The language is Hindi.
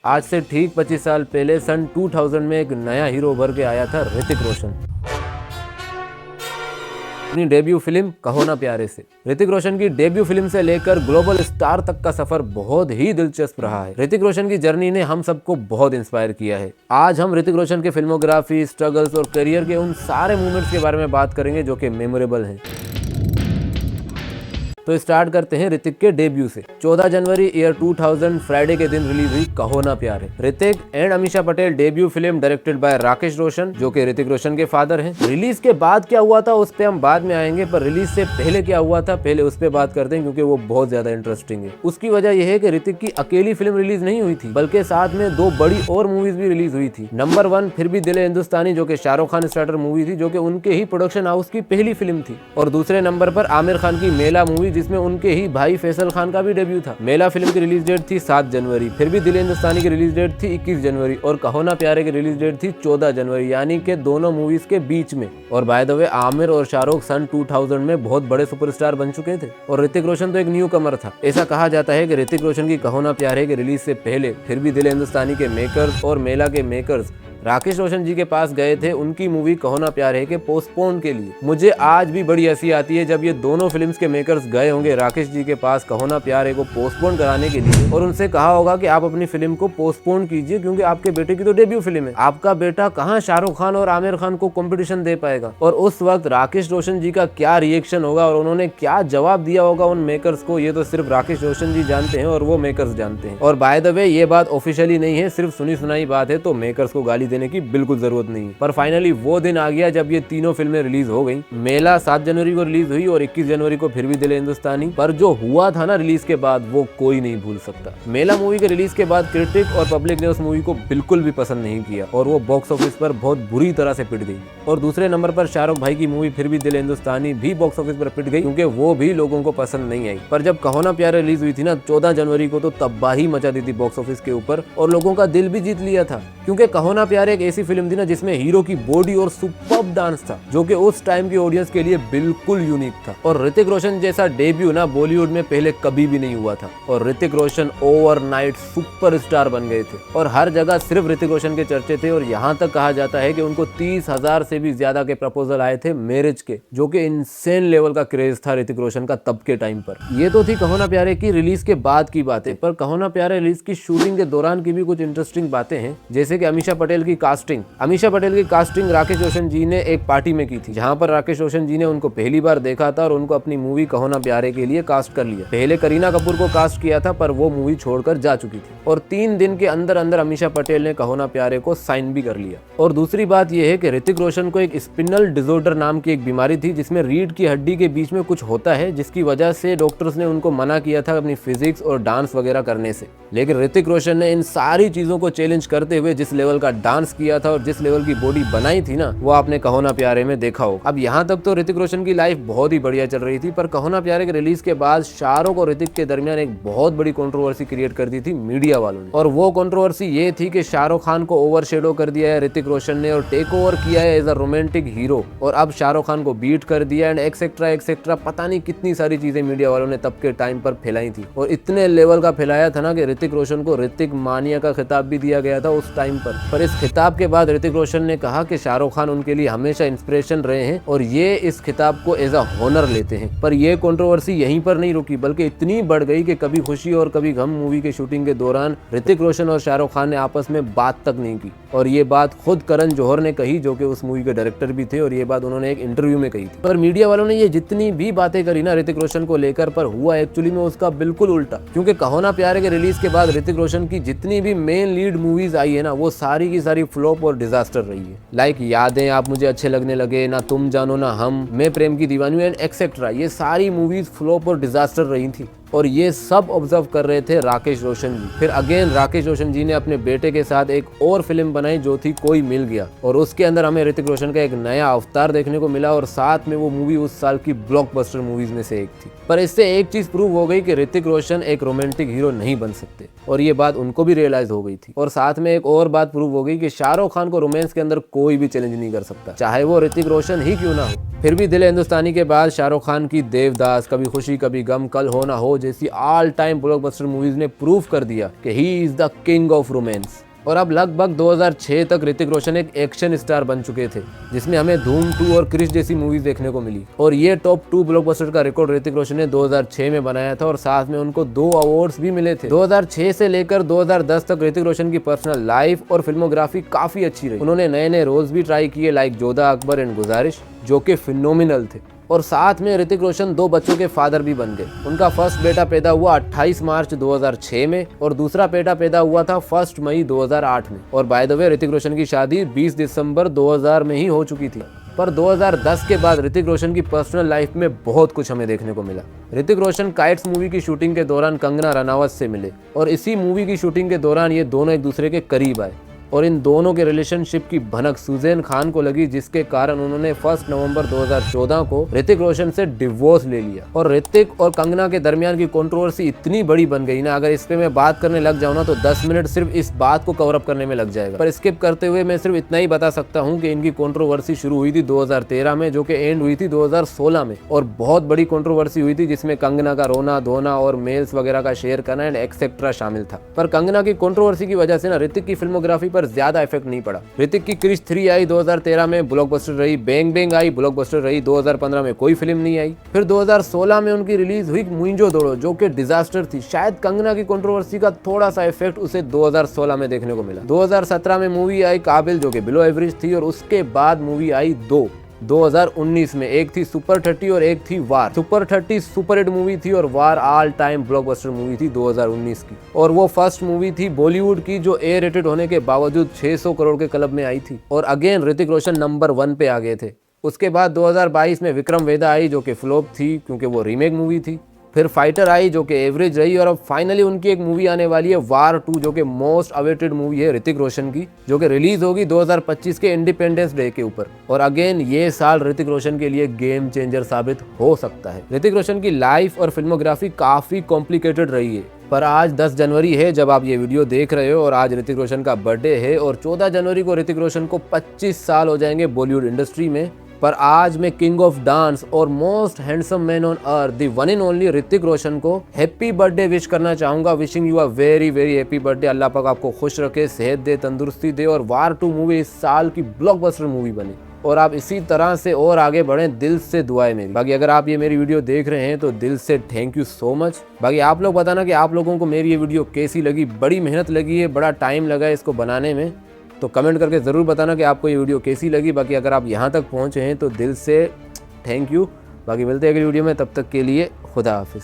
आज से ठीक 25 साल पहले सन 2000 में एक नया हीरो उभर के आया था ऋतिक रोशन अपनी डेब्यू फिल्म कहो ना प्यारे से। ऋतिक रोशन की डेब्यू फिल्म से लेकर ग्लोबल स्टार तक का सफर बहुत ही दिलचस्प रहा है। ऋतिक रोशन की जर्नी ने हम सबको बहुत इंस्पायर किया है। आज हम ऋतिक रोशन के फिल्मोग्राफी, स्ट्रगल्स और करियर के उन सारे मूवमेंट्स के बारे में बात करेंगे जो कि मेमोरेबल हैं। तो स्टार्ट करते हैं ऋतिक के डेब्यू से। 14 जनवरी ईयर 2000 फ्राइडे के दिन रिलीज हुई कहो ना प्यारे। Hrithik and Ameesha Patel debut film directed by Rakesh Roshan, जो कि ऋतिक रोशन के फादर हैं। रिलीज के बाद क्या हुआ था उस पे हम बाद में आएंगे, पर रिलीज से पहले क्या हुआ था पहले उस पे बात करते हैं, क्योंकि वो बहुत ज्यादा इंटरेस्टिंग है। उसकी वजह यह है कि ऋतिक की अकेली फिल्म रिलीज नहीं हुई थी, बल्कि साथ में 2 बड़ी और मूवीज भी रिलीज हुई थी। नंबर 1 फिर भी दिल हिंदुस्तानी, जो कि शाहरुख खान स्टार्टर मूवी थी, जो कि उनके ही प्रोडक्शन हाउस की पहली फिल्म थी। और दूसरे नंबर पर आमिर खान की मेला मूवी, जिसमें उनके ही भाई फैसल खान का भी डेब्यू था। मेला फिल्म की रिलीज डेट थी 7 जनवरी, फिर भी दिल हिंदुस्तानी की रिलीज डेट थी 21 जनवरी और कहो ना प्यारे की रिलीज डेट थी 14 जनवरी, यानी कि दोनों मूवीज के बीच में। और बाय द वे आमिर और शाहरुख सन 2000 में बहुत बड़े सुपरस्टार बन चुके थे और ऋतिक रोशन तो एक न्यू कमर था। ऐसा कहा जाता है कि ऋतिक रोशन की कहो ना प्यारे के रिलीज से पहले फिर भी दिल हिंदुस्तानी के मेकर्स और मेला के मेकर्स राकेश रोशन जी के पास गए थे उनकी मूवी कहो ना प्यारे के पोस्टपोन के लिए। मुझे आज भी बड़ी हंसी आती है जब ये दोनों फिल्म्स के मेकर्स गए होंगे राकेश जी के पास कहो ना प्यारे को पोस्टपोन कराने के लिए और उनसे कहा होगा कि आप अपनी फिल्म को पोस्टपोन कीजिए, क्योंकि आपके बेटे की तो डेब्यू फिल्म है। आपका बेटा कहाँ शाहरुख खान और आमिर खान को कॉम्पिटिशन दे पाएगा। और उस वक्त राकेश रोशन जी का क्या रिएक्शन होगा और उन्होंने क्या जवाब दिया होगा उन मेकर्स को, ये तो सिर्फ राकेश रोशन जी जानते हैं और वो मेकर्स जानते हैं। और बाय द वे ये बात ऑफिशियली नहीं है, सिर्फ सुनी सुनाई बात है, तो मेकर्स को गाली देने की बिल्कुल जरूरत नहीं। पर फाइनली वो दिन आ गया जब ये तीनों फिल्में रिलीज हो गई। मेला 7 जनवरी को रिलीज हुई और 21 जनवरी को फिर भी दिल हिंदुस्तानी। पर जो हुआ था ना रिलीज के बाद, वो कोई नहीं भूल सकता। मेला मूवी के रिलीज के बाद क्रिटिक और पब्लिक ने उस मूवी को बिल्कुल भी पसंद नहीं किया और वो बॉक्स ऑफिस पर बहुत बुरी तरह से पिट गई। और दूसरे नंबर पर शाहरुख भाई की मूवी फिर भी दिल हिंदुस्तानी भी बॉक्स ऑफिस पर पिट गई, क्योंकि वो भी लोगों को पसंद नहीं आई। पर जब कहो ना प्यारे रिलीज हुई थी ना 14 जनवरी को, तो तबाही मचा दी थी बॉक्स ऑफिस के ऊपर और लोगों का दिल भी जीत लिया था। क्योंकि कहो ना प्यारे एक ऐसी फिल्म थी ना जिसमें हीरो की बॉडी और सुपर्ब डांस था, जो कि उस टाइम की ऑडियंस के लिए बिल्कुल यूनिक था। और ऋतिक रोशन जैसा डेब्यू ना बॉलीवुड में पहले कभी भी नहीं हुआ था और ऋतिक रोशन ओवरनाइट सुपरस्टार बन गए थे और हर जगह सिर्फ ऋतिक रोशन के चर्चे थे। और यहाँ तक कहा जाता है कि उनको 30,000 से भी ज्यादा के प्रपोजल आए थे मैरिज के, जो कि इंसेन लेवल का क्रेज था ऋतिक रोशन का तब के टाइम पर। ये तो थी कहो ना प्यारे की रिलीज के बाद की बातें, पर कहो ना प्यारे रिलीज की शूटिंग के दौरान की भी कुछ इंटरेस्टिंग बातें हैं। जैसे कि अमीषा पटेल की कास्टिंग राकेश रोशन जी ने एक पार्टी में की थी, जहां पर राकेश रोशन जी ने उनको पहली बार देखा था और उनको अपनी मूवी कहो ना प्यारे के लिए कास्ट कर लिया। पहले करीना कपूर को कास्ट किया था, पर वो मूवी छोड़कर जा चुकी थी और 3 दिन के अंदर अंदर अमीषा पटेल ने कहो ना प्यारे को साइन भी कर लिया। और दूसरी बात यह है कि ऋतिक रोशन को एक स्पिनल डिसऑर्डर नाम की एक बीमारी थी, जिसमें रीढ़ की हड्डी के बीच में कुछ होता है, जिसकी वजह से डॉक्टर्स ने उनको मना किया था अपनी फिजिक्स और डांस वगैरह करने से। लेकिन ऋतिक रोशन ने इन सारी चीजों को चैलेंज करते हुए जिस लेवल का डांस किया था और जिस लेवल की बॉडी बनाई थी ना, वो आपने कहो ना प्यारे में देखा हो। अब यहाँ तक तो ऋतिक रोशन की लाइफ बहुत ही बढ़िया चल रही थी, पर कहो ना प्यारे के रिलीज के बाद शाहरुख और ऋतिक के दरमियान एक बहुत बड़ी कंट्रोवर्सी क्रिएट कर दी थी मीडिया वालों ने। और वो कंट्रोवर्सी ये थी कि शाहरुख खान को ओवरशेडो कर दिया है ऋतिक रोशन ने और टेक ओवर किया है एज अ रोमांटिक हीरो, और अब शाहरुख खान को बीट कर दिया एंड एक्सेट्रा एक्सेट्रा, पता नहीं कितनी सारी चीजें मीडिया वालों ने तब के टाइम पर फैलाई थी। और इतने लेवल का फैलाया था ना कि ऋतिक रोशन को ऋतिक मानिया का खिताब भी दिया गया था उस टाइम पर इस खिताब के बाद ऋतिक रोशन ने कहा कि शाहरुख खान उनके लिए हमेशा इंस्पिरेशन रहे हैं और ये इस खिताब को एज अ हॉनर लेते हैं। पर ये कंट्रोवर्सी यहीं पर नहीं रुकी, बल्कि इतनी बढ़ गई कि कभी खुशी और कभी गम मूवी के शूटिंग के दौरान ऋतिक रोशन और शाहरुख खान ने आपस में बात तक नहीं की। और ये बात खुद करण जौहर ने कही, जो कि उस मूवी के डायरेक्टर भी थे, और ये बात उन्होंने एक इंटरव्यू में कही थी। पर मीडिया वालों ने ये जितनी भी बातें करी ना ऋतिक रोशन को लेकर, पर हुआ एक्चुअली में उसका बिल्कुल उल्टा। क्योंकि कहो ना प्यारे के रिलीज के बाद ऋतिक रोशन की जितनी भी मेन लीड मूवीज आई है ना, वो सारी की सारी फ्लॉप और डिजास्टर रही है। लाइक यादें, आप मुझे अच्छे लगने लगे, ना तुम जानो ना हम, मैं प्रेम की दीवानी एंड एक्सेट्रा, ये सारी मूवीज फ्लॉप और डिजास्टर रही थी। और ये सब ऑब्जर्व कर रहे थे राकेश रोशन जी। फिर अगेन राकेश रोशन जी ने अपने बेटे के साथ एक और फिल्म बनाई जो थी कोई मिल गया, और उसके अंदर हमें ऋतिक रोशन का एक नया अवतार देखने को मिला और साथ में वो मूवी उस साल की ब्लॉकबस्टर मूवीज में से एक थी। पर इससे एक चीज प्रूव हो गई कि ऋतिक रोशन एक रोमांटिक हीरो नहीं बन सकते, और ये बात उनको भी रियलाइज हो गई थी। और साथ में एक और बात प्रूव हो गई कि शाहरुख खान को रोमांस के अंदर कोई भी चैलेंज नहीं कर सकता, चाहे वो ऋतिक रोशन ही क्यों ना हो। फिर भी दिल हिंदुस्तानी के बाद शाहरुख खान की देवदास, कभी खुशी कभी गम, कल हो ना हो जैसी ऑल टाइम ब्लॉकबस्टर मूवीज ने प्रूव कर दिया कि he is the king of romance. और अब लगभग 2006 तक ऋतिक रोशन एक एक्शन स्टार बन चुके थे, जिसमें हमें धूम 2 और क्रिश जैसी मूवीज देखने को मिली। और ये टॉप 2 ब्लॉकबस्टर का रिकॉर्ड ऋतिक रोशन ने 2006 में बनाया था और साथ में उनको 2 अवार्ड्स भी मिले थे। 2006 से लेकर 2010 तक ऋतिक रोशन की पर्सनल लाइफ और फिल्मोग्राफी काफी अच्छी रही। उन्होंने नए नए रोल्स भी ट्राई किए, लाइक जोधा अकबर एंड गुजारिश, जो कि फिनोमिनल थे। और साथ में ऋतिक रोशन 2 बच्चों के फादर भी बन गए। उनका फर्स्ट बेटा पैदा हुआ 28 मार्च 2006 में और दूसरा बेटा पैदा हुआ था 1 मई 2008 में। और by the way Hrithik Roshan की शादी 20 दिसंबर 2000 में ही हो चुकी थी। पर 2010 के बाद ऋतिक रोशन की पर्सनल लाइफ में बहुत कुछ हमें देखने को मिला। ऋतिक रोशन काइट्स मूवी की शूटिंग के दौरान कंगना रनावत से मिले और इसी मूवी की शूटिंग के दौरान ये दोनों एक दूसरे के करीब आए और इन दोनों के रिलेशनशिप की भनक सुजैन खान को लगी, जिसके कारण उन्होंने 1 नवंबर 2014 को ऋतिक रोशन से डिवोर्स ले लिया। और ऋतिक और कंगना के दरमियान की कंट्रोवर्सी इतनी बड़ी बन गई ना, अगर इस पे मैं बात करने लग जाऊँ ना तो 10 मिनट सिर्फ इस बात को कवर अप करने में लग जाएगा। पर स्किप करते हुए मैं सिर्फ इतना ही बता सकता हूँ कि इनकी कंट्रोवर्सी शुरू हुई थी 2013 में, जो कि एंड हुई थी 2016 में। और बहुत बड़ी कंट्रोवर्सी हुई थी जिसमें कंगना का रोना धोना और मेल्स वगैरह का शेयर करना एंड एक्सेट्रा शामिल था। पर कंगना की कंट्रोवर्सी की वजह से ना ऋतिक की फिल्मोग्राफी पर ज्यादा इफेक्ट नहीं पड़ा। ऋतिक की क्रिश 3 आई 2013 में, ब्लॉकबस्टर रही। बैंग बैंग आई, ब्लॉकबस्टर रही। 2015 में कोई फिल्म नहीं आई। फिर 2016 में उनकी रिलीज हुई मुइंजो दड़ो, जो कि डिजास्टर थी। शायद कंगना की कंट्रोवर्सी का थोड़ा सा इफेक्ट उसे 2016 में देखने को मिला। 2017 में मूवी आई काबिल, जो कि बिलो एवरेज थी। और उसके बाद मूवी आई 2019 में, एक थी सुपर 30 और एक थी वार। सुपर 30 सुपर हिट मूवी थी और वार ऑल टाइम ब्लॉकबस्टर मूवी थी 2019 की। और वो फर्स्ट मूवी थी बॉलीवुड की जो ए रेटेड होने के बावजूद 600 करोड़ के क्लब में आई थी। और अगेन ऋतिक रोशन नंबर 1 पे आ गए थे। उसके बाद 2022 में विक्रम वेदा आई, जो कि फ्लॉप थी क्योंकि वो रीमेक मूवी थी। फिर फाइटर आई, जो कि एवरेज रही। और अब फाइनली उनकी एक मूवी आने वाली है वार 2, जो कि मोस्ट अवेटेड मूवी है ऋतिक रोशन की, जो कि रिलीज होगी 2025 के इंडिपेंडेंस डे के ऊपर। और अगेन ये साल ऋतिक रोशन के लिए गेम चेंजर साबित हो सकता है। ऋतिक रोशन की लाइफ और फिल्मोग्राफी काफी कॉम्प्लिकेटेड रही है। पर आज 10 जनवरी है जब आप ये वीडियो देख रहे हो और आज ऋतिक रोशन का बर्थडे है। और 14 जनवरी को ऋतिक रोशन को 25 साल हो जाएंगे बॉलीवुड इंडस्ट्री में। पर आज मैं किंग ऑफ डांस और most handsome man on earth the one and only Hrithik Roshan को हैप्पी बर्थडे विश करना चाहूंगा। Wishing you a very very happy birthday. अल्लाह पाक आपको खुश रखे, सेहत दे, तंदुरुस्ती दे और वार 2 मूवी इस साल की ब्लॉकबस्टर मूवी बने और आप इसी तरह से और आगे बढ़ें। दिल से दुआएं मेरी। बाकी अगर आप ये मेरी वीडियो देख रहे हैं तो दिल से थैंक यू सो मच। बाकी आप लोग बताना कि आप लोगों को मेरी ये वीडियो कैसी लगी। बड़ी मेहनत लगी है, बड़ा टाइम लगा है इसको बनाने में, तो कमेंट करके ज़रूर बताना कि आपको ये वीडियो कैसी लगी। बाकी अगर आप यहाँ तक पहुँचे हैं तो दिल से थैंक यू। बाकी मिलते हैं अगली वीडियो में, तब तक के लिए खुदा हाफिज़।